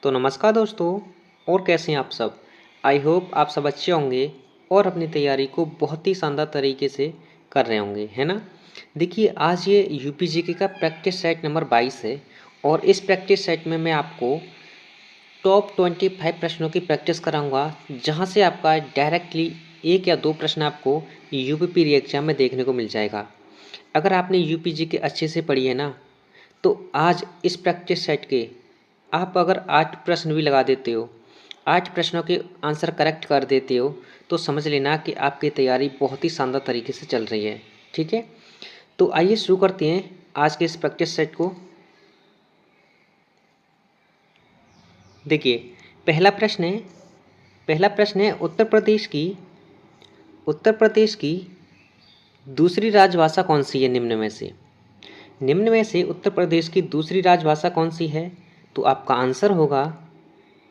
तो नमस्कार दोस्तों। और कैसे हैं आप सब। आई होप आप सब अच्छे होंगे और अपनी तैयारी को बहुत ही शानदार तरीके से कर रहे होंगे, है ना। देखिए, आज ये यूपीजीके का प्रैक्टिस सेट नंबर 22 है और इस प्रैक्टिस सेट में मैं आपको टॉप 25 प्रश्नों की प्रैक्टिस कराऊंगा, जहां से आपका डायरेक्टली एक या दो प्रश्न आपको यूपी री एग्जाम में देखने को मिल जाएगा। अगर आपने यूपीजीके अच्छे से पढ़ी है ना, तो आज इस प्रैक्टिस सेट के आप अगर 8 प्रश्न भी लगा देते हो, 8 प्रश्नों के आंसर करेक्ट कर देते हो, तो समझ लेना कि आपकी तैयारी बहुत ही शानदार तरीके से चल रही है। ठीक है, तो आइए शुरू करते हैं आज के इस प्रैक्टिस सेट को। देखिए, पहला प्रश्न है उत्तर प्रदेश की दूसरी राजभाषा कौन सी है निम्न में से उत्तर प्रदेश की दूसरी राजभाषा कौन सी है। तो आपका आंसर होगा,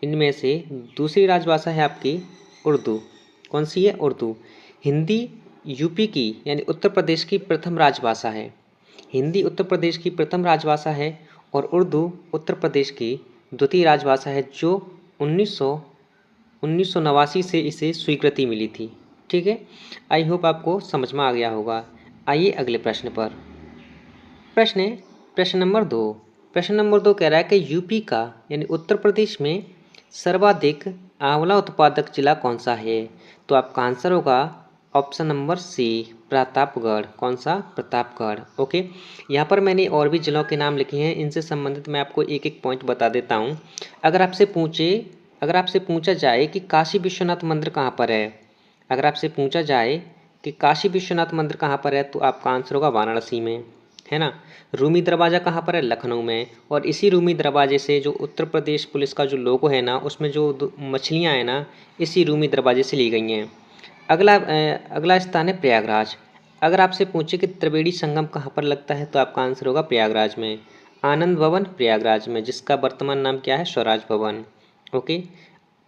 इनमें से दूसरी राजभाषा है आपकी उर्दू। कौन सी है? उर्दू। हिंदी यूपी की यानी उत्तर प्रदेश की प्रथम राजभाषा है। हिंदी उत्तर प्रदेश की प्रथम राजभाषा है और उर्दू उत्तर प्रदेश की द्वितीय राजभाषा है, जो 1989 से इसे स्वीकृति मिली थी। ठीक है, आई होप आपको समझ में आ गया होगा। आइए अगले प्रश्न पर। प्रश्न नंबर 2 कह रहा है कि यूपी का यानी उत्तर प्रदेश में सर्वाधिक आंवला उत्पादक जिला कौन सा है। तो आपका आंसर होगा ऑप्शन नंबर सी, प्रतापगढ़। कौन सा? प्रतापगढ़। ओके, यहाँ पर मैंने और भी जिलों के नाम लिखे हैं, इनसे संबंधित मैं आपको एक एक पॉइंट बता देता हूँ। अगर आपसे पूछा जाए कि काशी विश्वनाथ मंदिर कहाँ पर है, अगर आपसे पूछा जाए कि काशी विश्वनाथ मंदिर कहाँ पर है, तो आपका आंसर होगा वाराणसी में, है ना। रूमी दरवाज़ा कहाँ पर है? लखनऊ में। और इसी रूमी दरवाजे से जो उत्तर प्रदेश पुलिस का जो लोगो है ना, उसमें जो मछलियाँ हैं ना, इसी रूमी दरवाजे से ली गई हैं। अगला स्थान है प्रयागराज। अगर आपसे पूछे कि त्रिवेणी संगम कहाँ पर लगता है, तो आपका आंसर होगा प्रयागराज में। आनंद भवन प्रयागराज में, जिसका वर्तमान नाम क्या है? स्वराज भवन। ओके,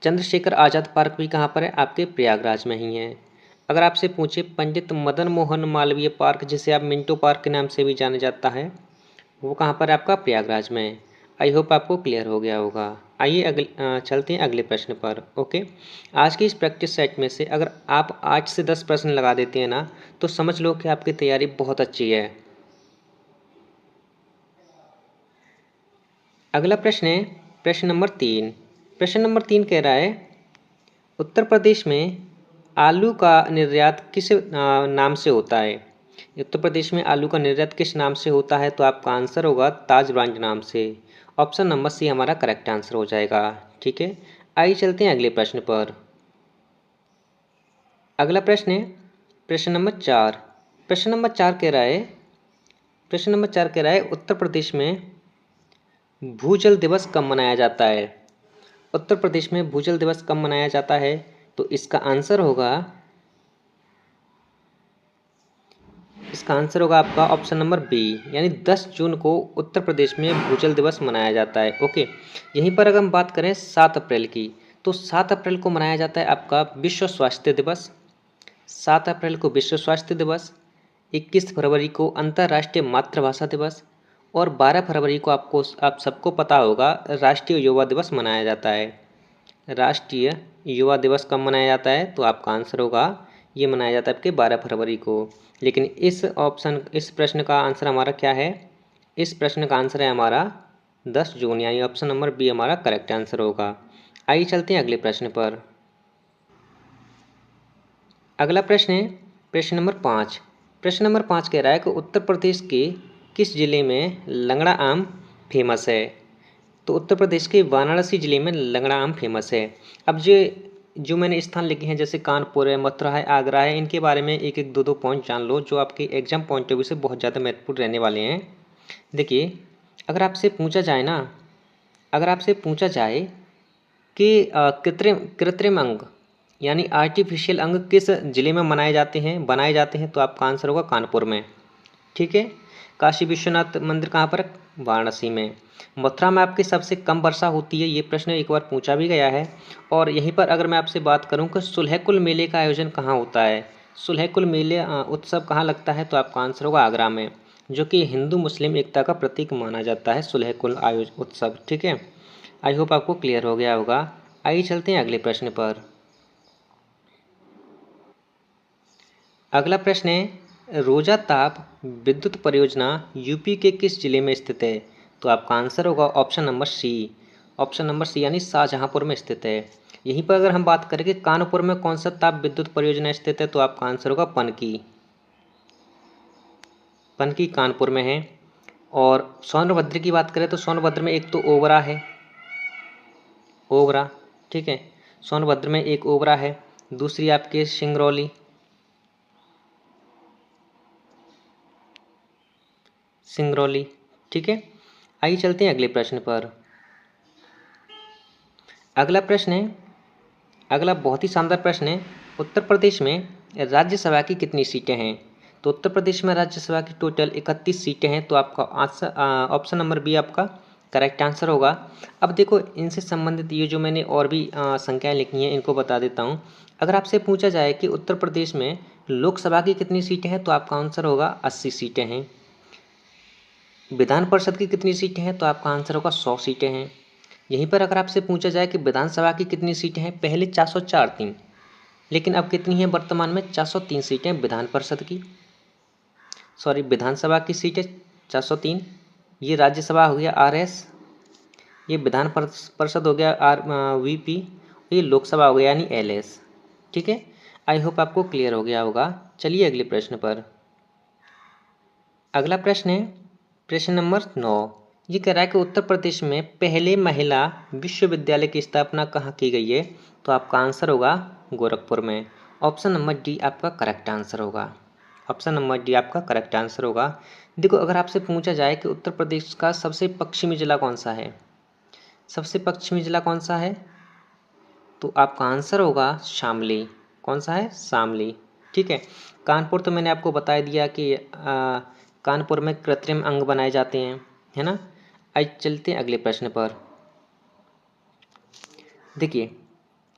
चंद्रशेखर आज़ाद पार्क भी कहाँ पर है? आपके प्रयागराज में ही है। अगर आपसे पूछे पंडित मदन मोहन मालवीय पार्क, जिसे आप मिंटो पार्क के नाम से भी जाना जाता है, वो कहाँ पर है? आपका प्रयागराज में। आई होप आपको क्लियर हो गया होगा। आइए चलते हैं अगले प्रश्न पर। ओके, आज की इस प्रैक्टिस सेट में से अगर आप 8 से 10 प्रश्न लगा देते हैं ना, तो समझ लो कि आपकी तैयारी बहुत अच्छी है। अगला प्रश्न है प्रश्न नंबर 3 कह रहा है, उत्तर प्रदेश में आलू का निर्यात किस नाम से होता है। उत्तर प्रदेश में आलू का निर्यात किस नाम से होता है? तो आपका आंसर होगा ताज ब्रांड नाम से। ऑप्शन नंबर सी हमारा करेक्ट आंसर हो जाएगा। ठीक है, आइए चलते हैं अगले प्रश्न पर। अगला प्रश्न है प्रश्न नंबर 4। प्रश्न नंबर 4 कह रहा है उत्तर प्रदेश में भूजल दिवस कब मनाया जाता है। उत्तर प्रदेश में भूजल दिवस कब मनाया जाता है? तो इसका आंसर होगा आपका ऑप्शन नंबर बी, यानी 10 जून को उत्तर प्रदेश में भूजल दिवस मनाया जाता है। ओके, यहीं पर अगर हम बात करें 7 अप्रैल की, तो 7 अप्रैल को मनाया जाता है आपका विश्व स्वास्थ्य दिवस। 7 अप्रैल को विश्व स्वास्थ्य दिवस, 21 फरवरी को अंतर्राष्ट्रीय मातृभाषा दिवस और 12 फरवरी को आप सबको पता होगा राष्ट्रीय युवा दिवस मनाया जाता है। राष्ट्रीय युवा दिवस कब मनाया जाता है? तो आपका आंसर होगा, ये मनाया जाता है आपके 12 फरवरी को। लेकिन इस प्रश्न का आंसर हमारा क्या है? इस प्रश्न का आंसर है हमारा 10 जून, यानी ऑप्शन नंबर बी हमारा करेक्ट आंसर होगा। आइए चलते हैं अगले प्रश्न पर। अगला प्रश्न है प्रश्न नंबर 5 कह रहा है कि उत्तर प्रदेश के किस जिले में लंगड़ा आम फेमस है। तो उत्तर प्रदेश के वाराणसी जिले में लंगड़ा आम फेमस है। अब जो मैंने स्थान लिखे हैं, जैसे कानपुर है, मथुरा है, आगरा है, इनके बारे में एक एक दो दो पॉइंट जान लो, जो आपके एग्जाम पॉइंट ऑफ व्यू से बहुत ज़्यादा महत्वपूर्ण रहने वाले हैं। देखिए, अगर आपसे पूछा जाए कि कृत्रिम अंग यानी आर्टिफिशियल अंग किस जिले में बनाए जाते हैं, तो आपका आंसर होगा कानपुर में। ठीक है, काशी विश्वनाथ मंदिर कहाँ पर? वाराणसी में। मथुरा में आपकी सबसे कम वर्षा होती है, ये प्रश्न एक बार पूछा भी गया है। और यहीं पर अगर मैं आपसे बात करूं कि सुलहकुल मेले का आयोजन कहाँ होता है, सुलहकुल मेले उत्सव कहाँ लगता है, तो आपका आंसर होगा आगरा में, जो कि हिंदू मुस्लिम एकता का प्रतीक माना जाता है सुलहकुल उत्सव। ठीक है, आई होप आपको क्लियर हो गया होगा। आइए चलते हैं अगले प्रश्न पर। अगला प्रश्न है, रोजा ताप विद्युत परियोजना यूपी के किस जिले में स्थित है? तो आपका आंसर होगा option number C. Option number C यानी शाहजहांपुर में स्थित है। यहीं पर अगर हम बात करें कि कानपुर में कौन सा ताप विद्युत परियोजना स्थित है, तो आपका आंसर होगा पनकी। पनकी कानपुर में है। और सोनभद्र की बात करें तो सोनभद्र में एक तो ओबरा है, ओबरा, ठीक है, सोनभद्र में एक ओबरा है। दूसरी आपके सिंगरौली, सिंगरौली, ठीक है। आइए चलते हैं अगले प्रश्न पर। अगला प्रश्न है, अगला बहुत ही शानदार प्रश्न है, उत्तर प्रदेश में राज्यसभा की कितनी सीटें हैं? तो उत्तर प्रदेश में राज्यसभा की टोटल 31 सीटें हैं। तो आपका ऑप्शन नंबर बी आपका करेक्ट आंसर होगा। अब देखो, इनसे संबंधित ये जो मैंने और भी संख्याएं लिखी हैं इनको बता देता हूँ। अगर आपसे पूछा जाए कि उत्तर प्रदेश में लोकसभा की कितनी सीटें हैं, तो आपका आंसर होगा 80 सीटें हैं। विधान परिषद की कितनी सीटें हैं, तो आपका आंसर होगा 100 सीटें हैं। यहीं पर अगर आपसे पूछा जाए कि विधानसभा की कितनी सीटें हैं, पहले 404 थीं, लेकिन अब कितनी हैं वर्तमान में? 403 सीटें विधान परिषद की, सॉरी विधानसभा की सीटें 403। ये राज्यसभा हो गया RS, ये विधान परिषद हो गया VP, ये लोकसभा हो गया यानी LS, ठीक है। आई होप आपको क्लियर हो गया होगा। चलिए अगले प्रश्न पर। अगला प्रश्न है प्रश्न नंबर 9। ये कह रहा है कि उत्तर प्रदेश में पहले महिला विश्वविद्यालय की स्थापना कहाँ की गई है? तो आपका आंसर होगा गोरखपुर में। ऑप्शन नंबर डी आपका करेक्ट आंसर होगा। ऑप्शन नंबर डी आपका करेक्ट आंसर होगा। देखो, अगर आपसे पूछा जाए कि उत्तर प्रदेश का सबसे पश्चिमी जिला कौन सा है, सबसे पश्चिमी जिला कौन सा है, तो आपका आंसर होगा शामली। कौन सा है? शामली, ठीक है। कानपुर तो मैंने आपको बता दिया कि कानपुर में कृत्रिम अंग बनाए जाते हैं, है ना। आज चलते हैं अगले प्रश्न पर। देखिए,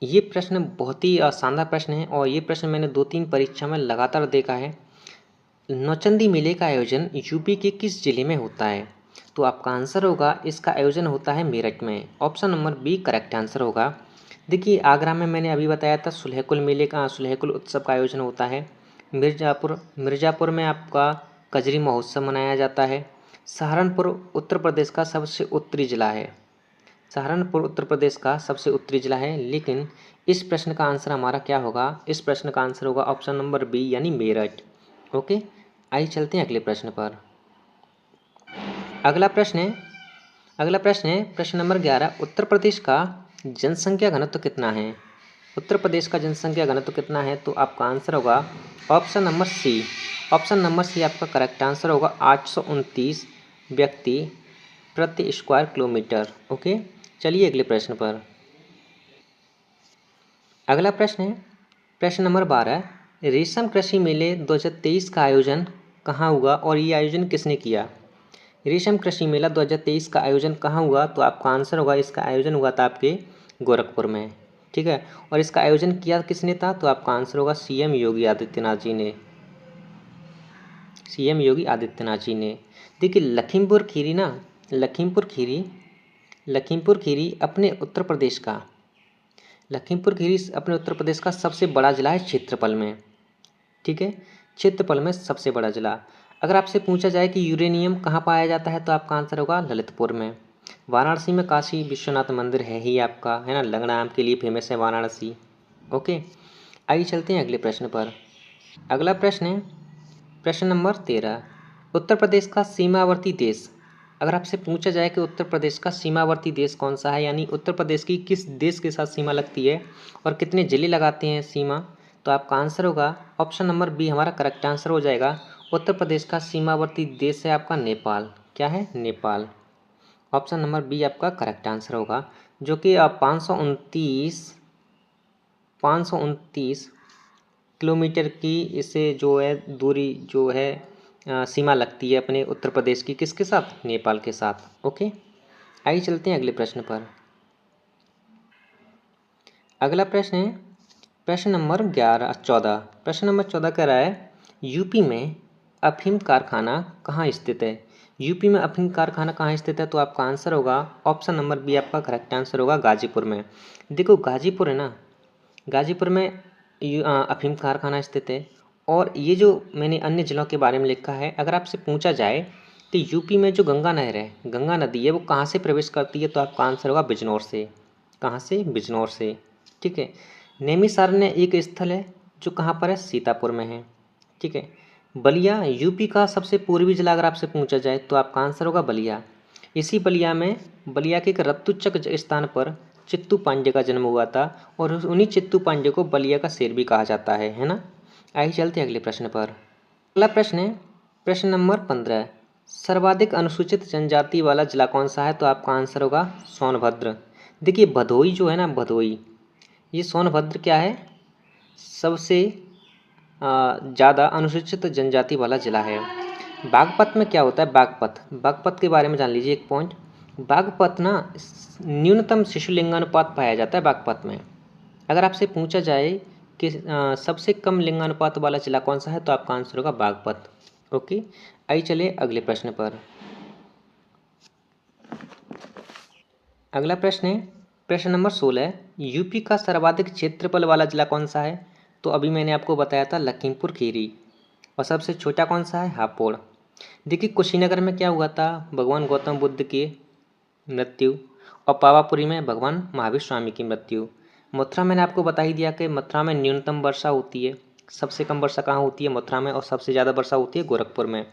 ये प्रश्न बहुत ही शानदार प्रश्न है और ये प्रश्न मैंने 2-3 परीक्षा में लगातार देखा है। नौचंदी मेले का आयोजन यूपी के किस जिले में होता है? तो आपका आंसर होगा, इसका आयोजन होता है मेरठ में। Option number B correct answer होगा। देखिए, आगरा में मैंने अभी बताया था सुलहकुल उत्सव का आयोजन होता है। मिर्ज़ापुर में आपका कजरी महोत्सव मनाया जाता है। सहारनपुर उत्तर प्रदेश का सबसे उत्तरी जिला है। सहारनपुर उत्तर प्रदेश का सबसे उत्तरी जिला है, लेकिन इस प्रश्न का आंसर हमारा क्या होगा? इस प्रश्न का आंसर होगा ऑप्शन नंबर बी यानी मेरठ। ओके, आइए चलते हैं अगले प्रश्न पर। अगला प्रश्न है प्रश्न नंबर 11। उत्तर प्रदेश का जनसंख्या घनत्व कितना है? उत्तर प्रदेश का जनसंख्या घनत्व कितना है? तो आपका आंसर होगा option number C. Option number C आपका करेक्ट आंसर होगा 829 व्यक्ति प्रति स्क्वायर किलोमीटर। ओके, चलिए अगले प्रश्न पर। अगला प्रश्न है प्रश्न नंबर 12। रेशम कृषि मेले 2023 का आयोजन कहाँ हुआ और ये आयोजन किसने किया? रेशम कृषि मेला 2023 का आयोजन कहाँ हुआ? तो आपका आंसर होगा, इसका आयोजन हुआ था आपके गोरखपुर में, ठीक है। और इसका आयोजन किया किसने था? तो आपका आंसर होगा CM योगी आदित्यनाथ जी ने। CM योगी आदित्यनाथ जी ने। देखिए, लखीमपुर खीरी अपने उत्तर प्रदेश का सबसे बड़ा जिला है क्षेत्रफल में, ठीक है, क्षेत्रफल में सबसे बड़ा जिला। अगर आपसे पूछा जाए कि यूरेनियम कहाँ पाया जाता है, तो आपका आंसर होगा ललितपुर में। वाराणसी में काशी विश्वनाथ मंदिर है ही आपका, है ना, लंगड़ा आम के लिए फेमस है वाराणसी। ओके, आइए चलते हैं अगले प्रश्न पर। अगला प्रश्न है प्रश्न नंबर 13। उत्तर प्रदेश का सीमावर्ती देश। अगर आपसे पूछा जाए कि उत्तर प्रदेश का सीमावर्ती देश कौन सा है, यानी उत्तर प्रदेश की किस देश के साथ सीमा लगती है और कितने जिले लगाते हैं सीमा, तो आपका आंसर होगा ऑप्शन नंबर बी हमारा करेक्ट आंसर हो जाएगा। उत्तर प्रदेश का सीमावर्ती देश है आपका नेपाल। क्या है? नेपाल। ऑप्शन नंबर बी आपका करेक्ट आंसर होगा, जो कि 529 किलोमीटर की इसे जो है दूरी जो है सीमा लगती है अपने उत्तर प्रदेश की, किसके साथ? नेपाल के साथ। ओके, आइए चलते हैं अगले प्रश्न पर। अगला प्रश्न है प्रश्न नंबर 14। प्रश्न नंबर 14 कह रहा है यूपी में अफीम कारखाना कहाँ स्थित है? यूपी में अफीम कारखाना कहाँ स्थित है? तो आपका आंसर होगा ऑप्शन नंबर बी, आपका करेक्ट आंसर होगा गाजीपुर में। देखो गाजीपुर है ना, गाजीपुर में अफीम कारखाना स्थित है। और ये जो मैंने अन्य जिलों के बारे में लिखा है, अगर आपसे पूछा जाए तो यूपी में जो गंगा नहर है, गंगा नदी है, वो कहाँ से प्रवेश करती है? तो आपका आंसर होगा बिजनौर से। कहाँ से? बिजनौर से। ठीक है। नैमिषारण्य एक स्थल है जो कहाँ पर है? सीतापुर में है। ठीक है। बलिया यूपी का सबसे पूर्वी जिला अगर आपसे पूछा जाए तो आपका आंसर होगा बलिया। इसी बलिया में, बलिया के एक रत्तुचक स्थान पर चित्तू पांडे का जन्म हुआ था और उन्हीं चित्तू पांडे को बलिया का शेर भी कहा जाता है ना। आइए चलते हैं अगले प्रश्न पर। अगला प्रश्न है प्रश्न नंबर 15, सर्वाधिक अनुसूचित जनजाति वाला जिला कौन सा है? तो आपका आंसर होगा सोनभद्र। देखिए भदोई जो है ना, भदोई, ये सोनभद्र क्या है? सबसे ज़्यादा अनुसूचित जनजाति वाला जिला है। बागपत में क्या होता है? बागपत, बागपत के बारे में जान लीजिए एक पॉइंट। बागपत ना न्यूनतम शिशु लिंगानुपात पाया जाता है बागपत में। अगर आपसे पूछा जाए कि सबसे कम लिंगानुपात वाला जिला कौन सा है? तो आपका आंसर होगा बागपत। ओके, आइए चलिए अगले प्रश्न पर। अगला प्रश्न है प्रश्न नंबर 16, यूपी का सर्वाधिक क्षेत्रफल वाला जिला कौन सा है? तो अभी मैंने आपको बताया था लखीमपुर खीरी। और सबसे छोटा कौन सा है? हापुड़। देखिए कुशीनगर में क्या हुआ था? भगवान गौतम बुद्ध की मृत्यु। और पावापुरी में भगवान महावीर स्वामी की मृत्यु। मथुरा मैंने आपको बता ही दिया कि मथुरा में न्यूनतम वर्षा होती है। सबसे कम वर्षा कहाँ होती है? मथुरा में। और सबसे ज़्यादा वर्षा होती है गोरखपुर में।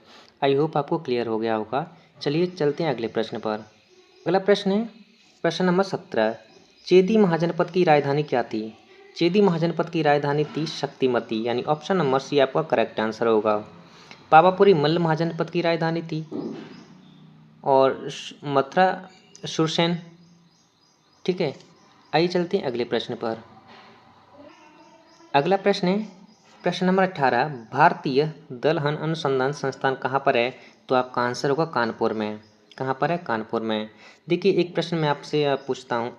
आई होप आपको क्लियर हो गया होगा। चलिए चलते हैं अगले प्रश्न पर। अगला प्रश्न है प्रश्न नंबर 17, चेदी महाजनपद की राजधानी क्या थी? चेदी महाजनपद की राजधानी थी शक्तिमती, यानी ऑप्शन नंबर सी आपका करेक्ट आंसर होगा। पावापुरी मल्ल महाजनपद की राजधानी थी और मथुरा सुरसेन। ठीक है, आइए चलते हैं अगले प्रश्न पर। अगला प्रश्न है प्रश्न नंबर 18, भारतीय दलहन अनुसंधान संस्थान कहाँ पर है? तो आपका आंसर होगा कानपुर में। कहाँ पर है? कानपुर में। देखिए एक प्रश्न मैं आपसे पूछता हूँ,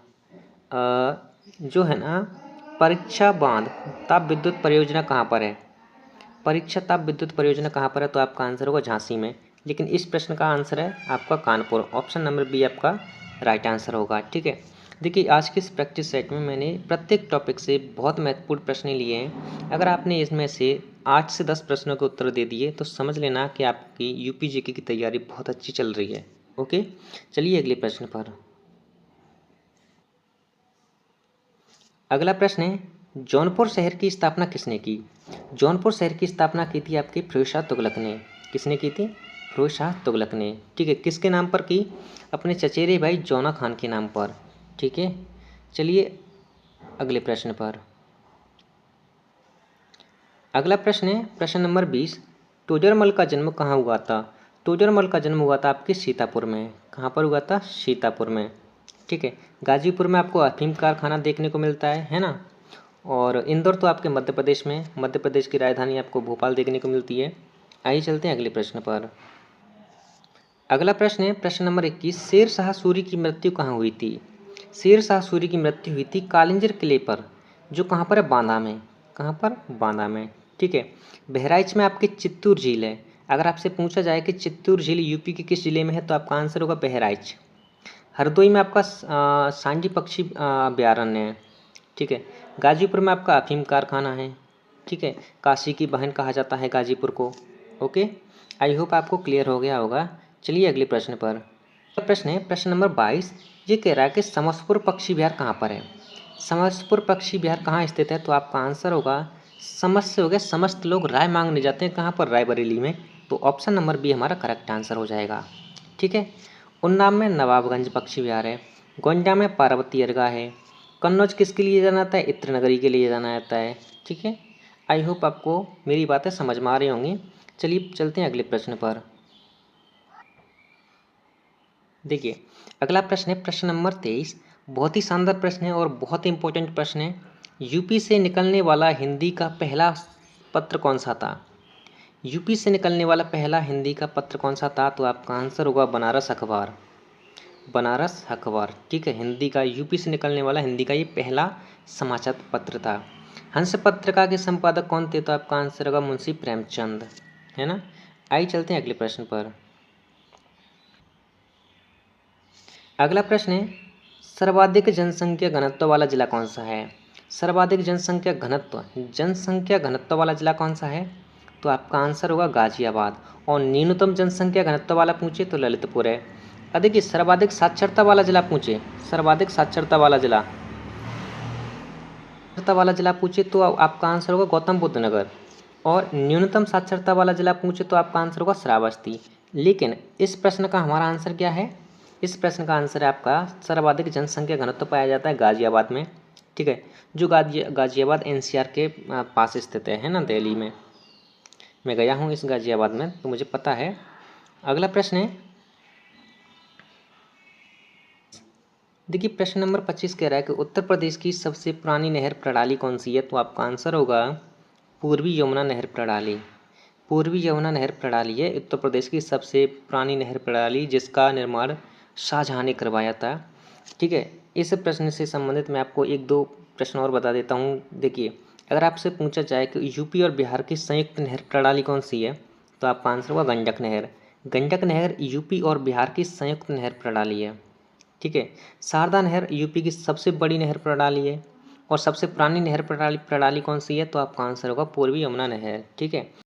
जो है ना परीक्षा बांध ताप विद्युत परियोजना कहाँ पर है? परीक्षा ताप विद्युत परियोजना कहाँ पर है? तो आपका आंसर होगा झांसी में। लेकिन इस प्रश्न का आंसर है आपका कानपुर। ऑप्शन नंबर बी आपका राइट आंसर होगा। ठीक है। देखिए आज की इस प्रैक्टिस सेट में मैंने प्रत्येक टॉपिक से बहुत महत्वपूर्ण प्रश्न लिए हैं। अगर आपने इसमें से 8 से 10 प्रश्नों के उत्तर दे दिए तो समझ लेना कि आपकी यूपी जीके की तैयारी बहुत अच्छी चल रही है। ओके, चलिए अगले प्रश्न पर। अगला प्रश्न है जौनपुर शहर की स्थापना किसने की? जौनपुर शहर की स्थापना की थी आपके फिरोज शाह तुगलक ने। किसने की थी? फिरोज शाह तुगलक ने। ठीक है, किसके नाम पर की? अपने चचेरे भाई जौना खान के नाम पर। ठीक है, चलिए अगले प्रश्न पर। अगला प्रश्न है प्रश्न नंबर 20, टोडरमल का जन्म कहाँ हुआ था? टोडरमल का जन्म हुआ था आपके सीतापुर में। कहाँ पर हुआ था? सीतापुर में। ठीक है, गाजीपुर में आपको अफीम कारखाना देखने को मिलता है ना। और इंदौर तो आपके मध्य प्रदेश में, मध्य प्रदेश की राजधानी आपको भोपाल देखने को मिलती है। आइए चलते हैं अगले प्रश्न पर। अगला प्रश्न है प्रश्न नंबर 21, शेर शाह सूरी की मृत्यु कहाँ हुई थी? शेर शाह सूरी की मृत्यु हुई थी कालिंजर किले पर, जो कहाँ पर है? बांदा में। कहाँ पर? बांदा में। ठीक है, बहराइच में आपकी चित्तूर झील है। अगर आपसे पूछा जाए कि चित्तूर झील यूपी के किस जिले में है? तो आपका आंसर होगा बहराइच। हरदोई में आपका सांडी पक्षी अभ्यारण्य है। ठीक है, गाजीपुर में आपका अफीम कारखाना है। ठीक है, काशी की बहन कहा जाता है गाजीपुर को। ओके, आई होप आपको क्लियर हो गया होगा। चलिए अगले प्रश्न पर। अगला प्रश्न है प्रश्न नंबर 22, ये कह रहा है कि समस्तपुर पक्षी विहार कहाँ पर है? समस्तपुर पक्षी विहार कहाँ स्थित है? तो आपका आंसर होगा समस्त से हो गया, समस्त लोग राय मांगने जाते हैं कहाँ पर? रायबरेली में। तो ऑप्शन नंबर बी हमारा करेक्ट आंसर हो जाएगा। ठीक है, उन्नाव में नवाबगंज पक्षी विहार है। गोंडा में पार्वती दरगाह है। कन्नौज किसके लिए जाना जाता है? इत्र नगरी के लिए जाना जाता है। ठीक है, आई होप आपको मेरी बातें समझ में आ रही होंगी। चलिए चलते हैं अगले प्रश्न पर। देखिए अगला प्रश्न है प्रश्न नंबर 23, बहुत ही शानदार प्रश्न है और बहुत ही इंपॉर्टेंट प्रश्न है। यूपी से निकलने वाला हिंदी का पहला पत्र कौन सा था? यूपी से निकलने वाला पहला हिंदी का पत्र कौन सा था? तो आपका आंसर होगा बनारस अखबार। बनारस अखबार। ठीक है, हिंदी का यूपी से निकलने वाला हिंदी का ये पहला समाचार पत्र था। हंस पत्रिका के संपादक कौन थे? तो आपका आंसर होगा मुंशी प्रेमचंद, है ना। आइए चलते हैं अगले प्रश्न पर। अगला प्रश्न है, सर्वाधिक जनसंख्या घनत्व वाला जिला कौन सा है? सर्वाधिक जनसंख्या घनत्व वाला जिला कौन सा है? तो आपका आंसर होगा गाजियाबाद। और न्यूनतम जनसंख्या घनत्व वाला पूछे तो ललितपुर है। अब देखिए, सर्वाधिक साक्षरता वाला जिला पूछे, सर्वाधिक साक्षरता वाला जिला पूछे तो आपका आंसर होगा गौतम बुद्ध नगर। और न्यूनतम साक्षरता वाला जिला पूछे तो आपका आंसर होगा श्रावस्ती। लेकिन इस प्रश्न का हमारा आंसर क्या है? इस प्रश्न का आंसर है आपका सर्वाधिक जनसंख्या घनत्व पाया जाता है गाजियाबाद में। ठीक है, जो गाजियाबाद एनसीआर के पास स्थित है ना, दिल्ली में। मैं गया हूँ इस गाजियाबाद में, तो मुझे पता है। अगला प्रश्न है, देखिए प्रश्न नंबर 25 कह रहा है कि उत्तर प्रदेश की सबसे पुरानी नहर प्रणाली कौन सी है? तो आपका आंसर होगा पूर्वी यमुना नहर प्रणाली। पूर्वी यमुना नहर प्रणाली है उत्तर प्रदेश की सबसे पुरानी नहर प्रणाली, जिसका निर्माण शाहजहाँ ने करवाया था। ठीक है, इस प्रश्न से संबंधित मैं आपको एक दो प्रश्न और बता देता हूँ। देखिए, अगर आपसे पूछा जाए कि यूपी और बिहार की संयुक्त नहर प्रणाली कौन सी है? तो आपका आंसर होगा गंडक नहर। गंडक नहर यूपी और बिहार की संयुक्त नहर प्रणाली है। ठीक है, शारदा नहर यूपी की सबसे बड़ी नहर प्रणाली है। और सबसे पुरानी नहर प्रणाली कौन सी है? तो आपका आंसर होगा पूर्वी यमुना नहर। ठीक है।